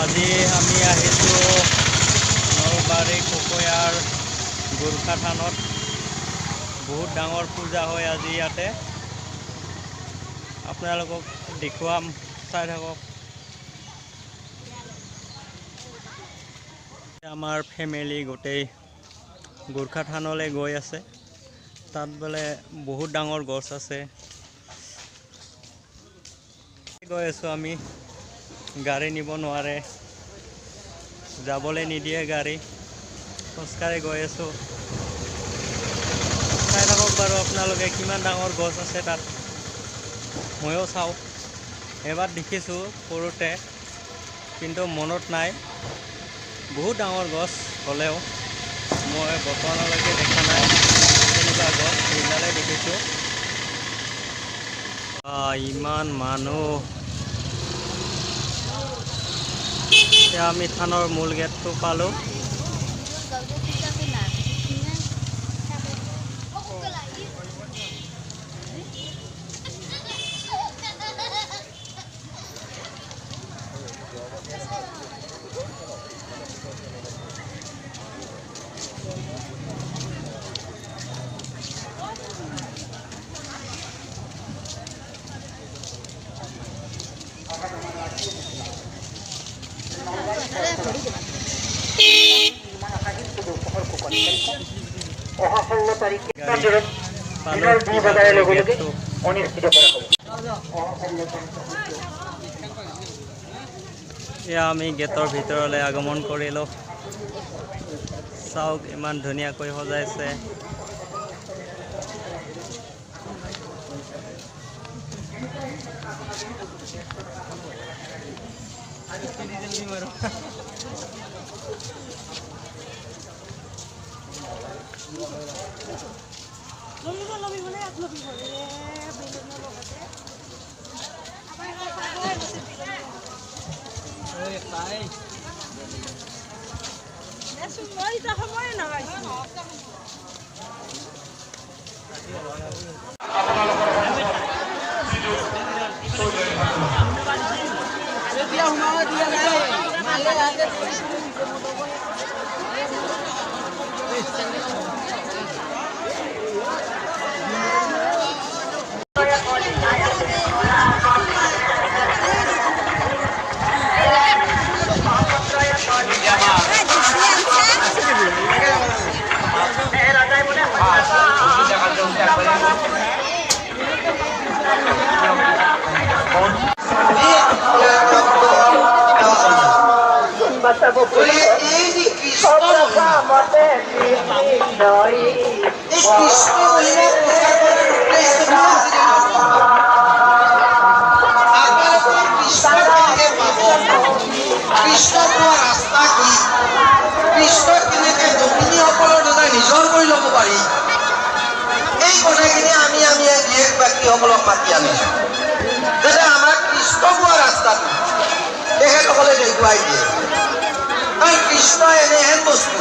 আজি আমি আহিছোঁ নলবাৰী ককৈয়াৰ গোৰ্খা থানত। বহুত ডাঙৰ পূজা হয় আজি ইয়াতে, আপোনালোকক দেখুৱাম, চাই থাকক। আমাৰ ফেমিলি গোটেই গোৰ্খা থানলৈ গৈ আছে। তাত বোলে বহুত ডাঙৰ গছ আছে। গৈ আছোঁ আমি, গাড়ী নিব নোৱাৰে, যাবলৈ নিদিয়ে গাড়ী, খোজকাঢ়ি গৈ আছোঁ। চাই থাকক বাৰু আপোনালোকে কিমান ডাঙৰ গছ আছে তাত। ময়ো চাওঁ, এবাৰ দেখিছোঁ সৰুতে, কিন্তু মনত নাই। বহুত ডাঙৰ গছ হ'লেও মই বৰ্তমানলৈকে দেখা নাই তেনেকুৱা গছ, সেইডালে দেখিছোঁ। ইমান মানুহ। এতিয়া আমি থানৰ মূল গেটটো পালোঁ। এয়া আমি গেটৰ ভিতৰলৈ আগমন কৰিলোঁ। চাওক ইমান ধুনীয়াকৈ সজাইছে। সকলক মাতি আনিছো যাতে আমাৰ কৃষ্ণ পোৱা ৰাস্তাটো তেখেতসকলে দেখুৱাই দিয়ে। কাৰণ কৃষ্ণ এনেহেন বস্তু।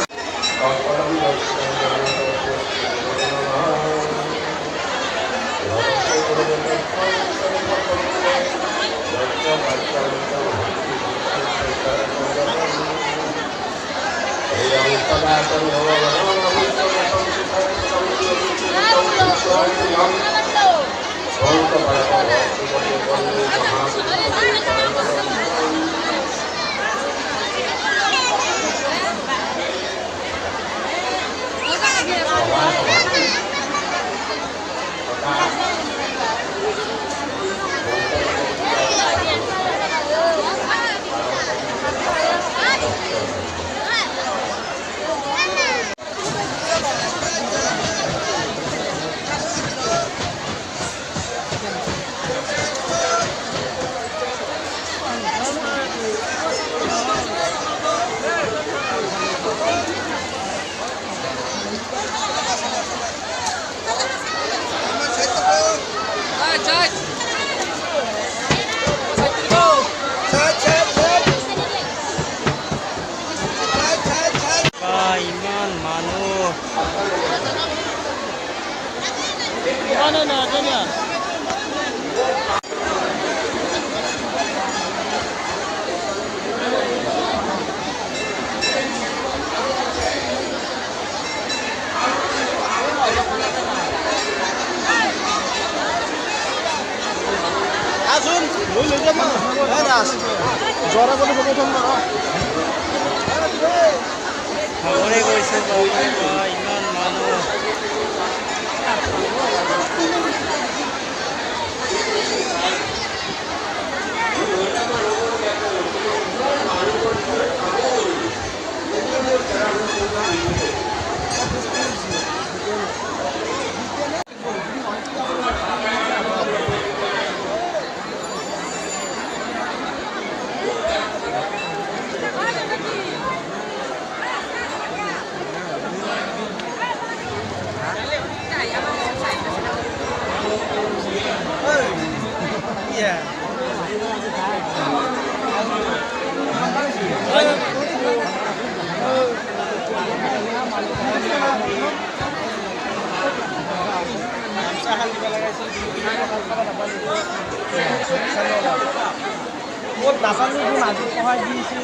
ভাগৰে গৈছোঁ ইমান মানুহ। বহুত নাচানো আজি সহায় দিছে